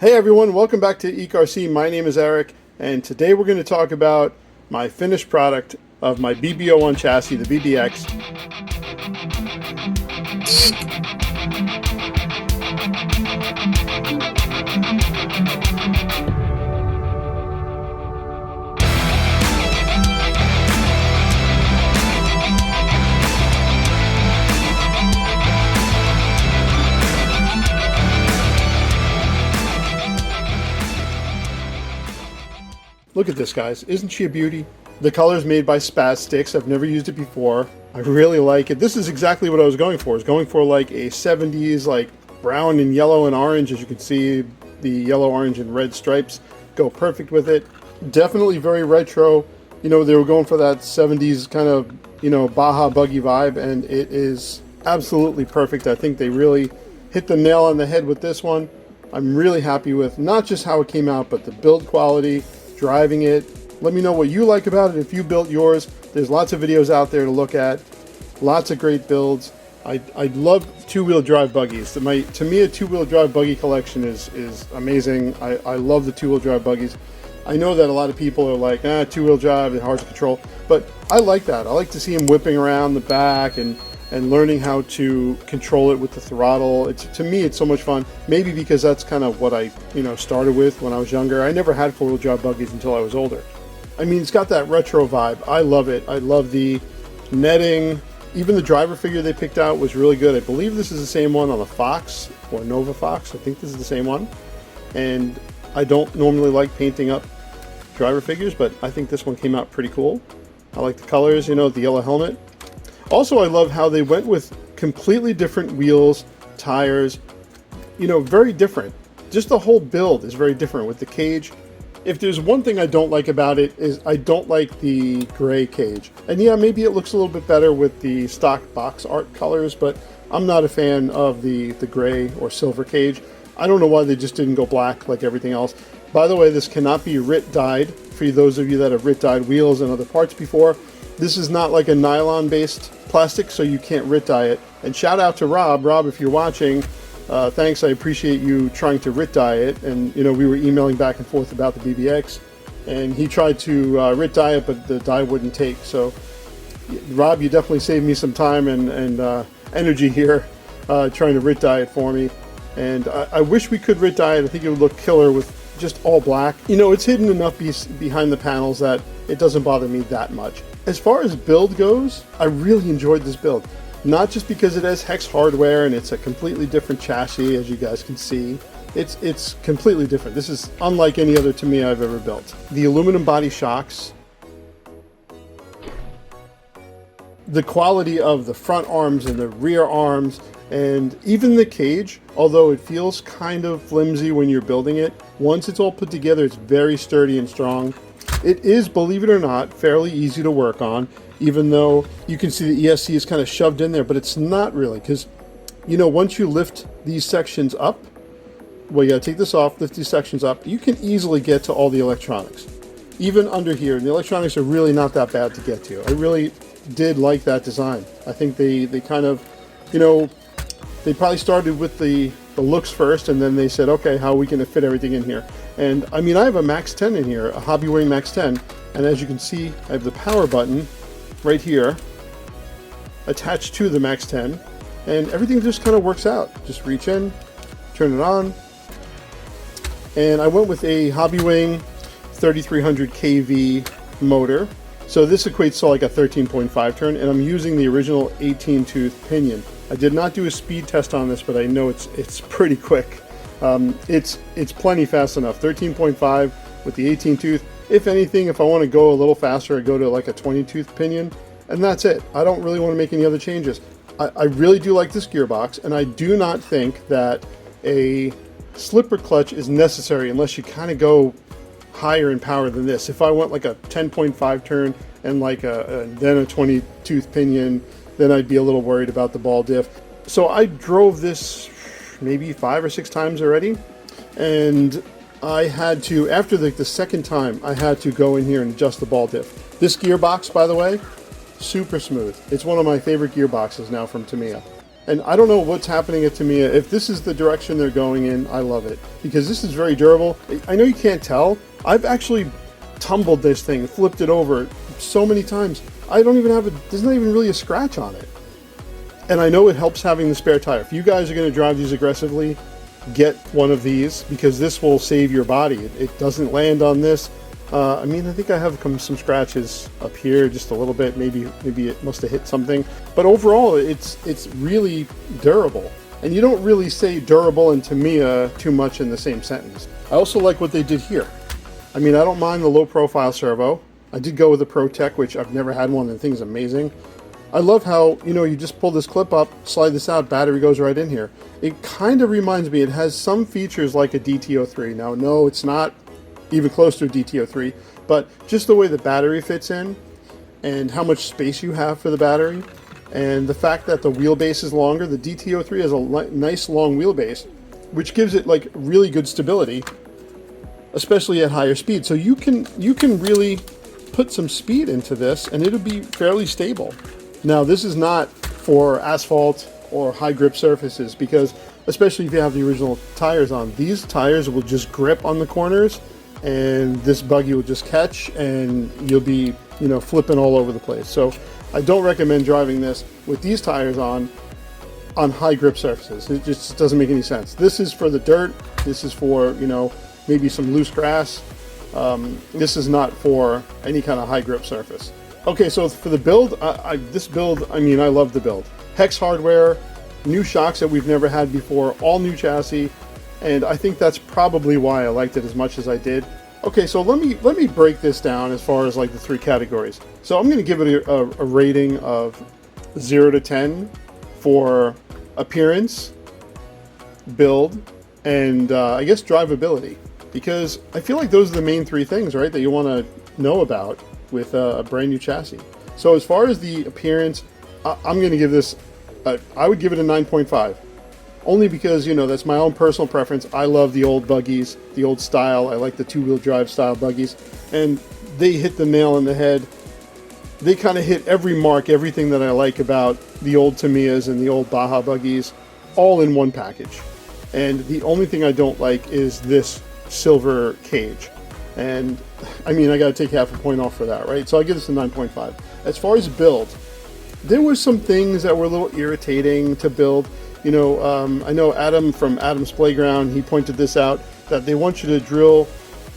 Hey everyone, welcome back to ECRC. My name is Eric, and today we're going to talk about my finished product of my BB-01 chassis, the BBX. Look at this, guys. Isn't she a beauty? The color is made by Spaz Stix. I've never used it before. I really like it. This is exactly what I was going for. I was going for like a 70s, like brown and yellow and orange. As you can see, the yellow, orange, and red stripes go perfect with it. Definitely very retro. You know, they were going for that 70s kind of, Baja buggy vibe, and it is absolutely perfect. I think they really hit the nail on the head with this one. I'm really happy with not just how it came out, but the build quality, driving it. Let me know what you like about it if you built yours. There's lots of videos out there to look at. Lots of great builds. I love two-wheel drive buggies. To me, a two-wheel drive buggy collection is amazing. I love the two-wheel drive buggies. I know that a lot of people are like, two-wheel drive is hard to control, but I like that. I like to see them whipping around the back and learning how to control it with the throttle. To me, it's so much fun. Maybe because that's kind of what I, started with when I was younger. I never had four-wheel drive buggies until I was older. I mean, it's got that retro vibe. I love it. I love the netting. Even the driver figure they picked out was really good. I believe this is the same one on the Fox or Nova Fox. I think this is the same one. And I don't normally like painting up driver figures, but I think this one came out pretty cool. I like the colors, the yellow helmet. Also, I love how they went with completely different wheels, tires, very different. Just the whole build is very different with the cage. If there's one thing I don't like about it is I don't like the gray cage. And yeah, maybe it looks a little bit better with the stock box art colors, but I'm not a fan of the gray or silver cage. I don't know why they just didn't go black like everything else. By the way, this cannot be RIT dyed. For those of you that have RIT dyed wheels and other parts before, this is not like a nylon-based plastic, so you can't RIT dye it. And shout out to Rob. Rob, if you're watching, thanks. I appreciate you trying to RIT dye it. And, we were emailing back and forth about the BBX. And he tried to RIT dye it, but the dye wouldn't take. So, Rob, you definitely saved me some time and energy here trying to RIT dye it for me. And I wish we could RIT dye it. I think it would look killer with just all black. It's hidden enough behind the panels that it doesn't bother me that much. As far as build goes, I really enjoyed this build. Not just because it has hex hardware and it's a completely different chassis, as you guys can see. It's completely different. This is unlike any other Tamiya I've ever built. The aluminum body shocks, the quality of the front arms and the rear arms, and even the cage, although it feels kind of flimsy when you're building it, once it's all put together, it's very sturdy and strong. It is, believe it or not, fairly easy to work on, even though you can see the ESC is kind of shoved in there, but it's not really, because, once you lift these sections up, well, you gotta take this off, lift these sections up, you can easily get to all the electronics. Even under here, and the electronics are really not that bad to get to. I really did like that design. I think they kind of, they probably started with the looks first, and then they said, okay, how are we going to fit everything in here? And I mean, I have a Max 10 in here, a Hobby Wing Max 10, and as you can see, I have the power button right here attached to the Max 10, and everything just kind of works out. Just reach in, turn it on, and I went with a Hobby Wing 3300 kV motor. So this equates to like a 13.5 turn, and I'm using the original 18-tooth pinion. I did not do a speed test on this, but I know it's pretty quick. It's plenty fast enough. 13.5 with the 18-tooth. If anything, if I want to go a little faster, I go to like a 20-tooth pinion, and that's it. I don't really want to make any other changes. I really do like this gearbox, and I do not think that a slipper clutch is necessary unless you kind of go higher in power than this. If I went like a 10.5 turn and like then a 20-tooth pinion, then I'd be a little worried about the ball diff. So I drove this maybe 5 or 6 times already, and I had to, after the second time, I had to go in here and adjust the ball diff. This gearbox, by the way, super smooth. It's one of my favorite gearboxes now from Tamiya. And I don't know what's happening at Tamiya. If this is the direction they're going in, I love it. Because this is very durable. I know you can't tell. I've actually tumbled this thing, flipped it over so many times. I don't even have there's not even really a scratch on it. And I know it helps having the spare tire. If you guys are going to drive these aggressively, get one of these, because this will save your body. It doesn't land on this. I mean, I think I have some scratches up here, just a little bit. Maybe it must have hit something. But overall, it's really durable. And you don't really say durable and Tamiya too much in the same sentence. I also like what they did here. I mean, I don't mind the low profile servo. I did go with the Pro Tech, which I've never had one, and the thing's amazing. I love how, you know, you just pull this clip up, slide this out, battery goes right in here. It kind of reminds me, it has some features like a DT03. Now, no, it's not even close to a DT03, but just the way the battery fits in and how much space you have for the battery, and the fact that the wheelbase is longer. The DT03 has a nice long wheelbase, which gives it like really good stability, especially at higher speed. So you can really put some speed into this and it'll be fairly stable. Now, this is not for asphalt or high grip surfaces, because especially if you have the original tires on, these tires will just grip on the corners and this buggy will just catch and you'll be, you know, flipping all over the place. So I don't recommend driving this with these tires on high grip surfaces. It just doesn't make any sense. This is for the dirt. This is for, you know, maybe some loose grass. This is not for any kind of high grip surface. Okay, so for the build, this build, I mean, I love the build. Hex hardware, new shocks that we've never had before, all new chassis, and I think that's probably why I liked it as much as I did. Okay, so let me break this down as far as like the three categories. So I'm going to give it a rating of 0 to 10 for appearance, build, and I guess drivability, because I feel like those are the main three things, right, that you want to know about with a brand new chassis. So as far as the appearance, I'm going to give this, I would give it a 9.5. Only because, you know, that's my own personal preference. I love the old buggies, the old style. I like the two-wheel drive style buggies. And they hit the nail on the head. They kind of hit every mark, everything that I like about the old Tamiyas and the old Baja buggies, all in one package. And the only thing I don't like is this silver cage. And I mean, I got to take half a point off for that, right? So I give this a 9.5. As far as build, there were some things that were a little irritating to build. You know, I know Adam from Adam's Playground, he pointed this out, that they want you to drill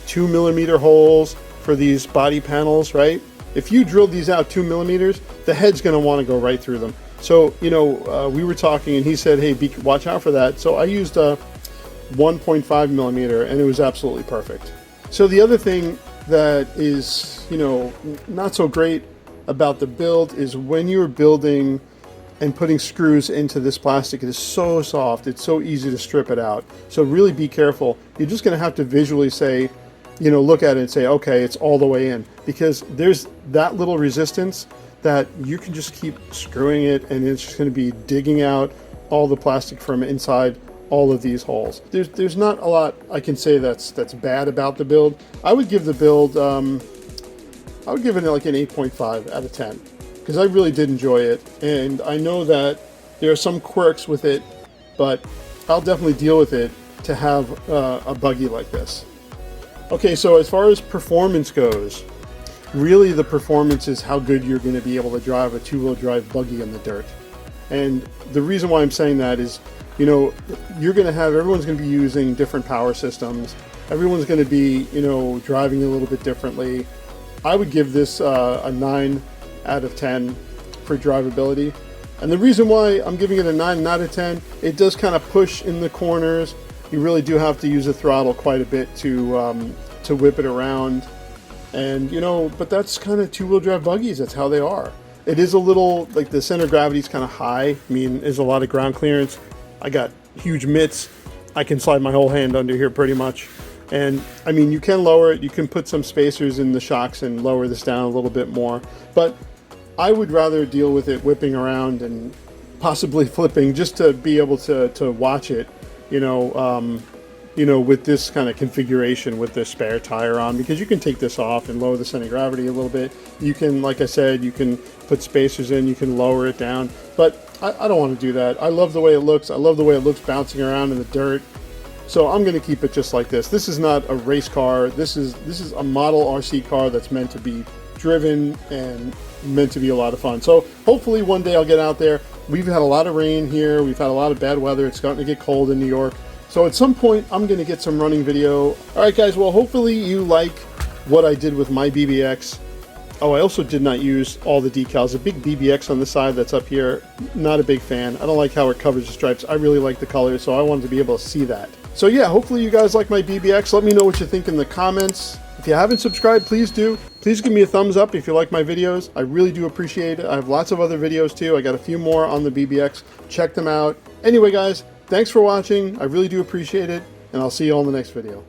2mm holes for these body panels, right? If you drill these out 2 millimeters, the head's going to want to go right through them. So, you know, we were talking and he said, hey, watch out for that. So I used a 1.5 millimeter and it was absolutely perfect. So the other thing that is, you know, not so great about the build is when you're building and putting screws into this plastic, it is so soft, it's so easy to strip it out. So really be careful. You're just going to have to visually say, you know, look at it and say, okay, it's all the way in, because there's that little resistance that you can just keep screwing it and it's just going to be digging out all the plastic from inside all of these holes. There's not a lot I can say that's bad about the build. I would give the build, I would give it like an 8.5 out of 10. Because I really did enjoy it, and I know that there are some quirks with it, but I'll definitely deal with it to have a buggy like this. Okay, so as far as performance goes, really the performance is how good you're going to be able to drive a two-wheel drive buggy in the dirt. And the reason why I'm saying that is, you know, everyone's going to be using different power systems. Everyone's going to be, you know, driving a little bit differently. I would give this a 9 out of 10 for drivability. And the reason why I'm giving it a 9 out of 10, it does kind of push in the corners. You really do have to use the throttle quite a bit to whip it around. And, you know, but that's kind of two-wheel drive buggies. That's how they are. It is a little, like the center of gravity is kind of high. I mean, there's a lot of ground clearance. I got huge mitts. I can slide my whole hand under here pretty much. And I mean, you can lower it. You can put some spacers in the shocks and lower this down a little bit more. But I would rather deal with it whipping around and possibly flipping, just to be able to watch it, you know, with this kind of configuration with the spare tire on, because you can take this off and lower the center of gravity a little bit. You can, like I said, you can put spacers in, you can lower it down. But I don't want to do that. I love the way it looks. I love the way it looks bouncing around in the dirt. So I'm going to keep it just like this. This is not a race car. This is a model RC car that's meant to be driven and meant to be a lot of fun. So hopefully one day I'll get out there. We've had a lot of rain here. We've had a lot of bad weather. It's starting to get cold in New York. So at some point I'm going to get some running video. All right, guys. Well, hopefully you like what I did with my BBX. Oh, I also did not use all the decals. The big BBX on the side that's up here, not a big fan. I don't like how it covers the stripes. I really like the colors, so I wanted to be able to see that. So yeah, hopefully you guys like my BBX. Let me know what you think in the comments. If you haven't subscribed, please do. Please give me a thumbs up if you like my videos. I really do appreciate it. I have lots of other videos too. I got a few more on the BBX. Check them out. Anyway, guys, thanks for watching. I really do appreciate it, and I'll see you all in the next video.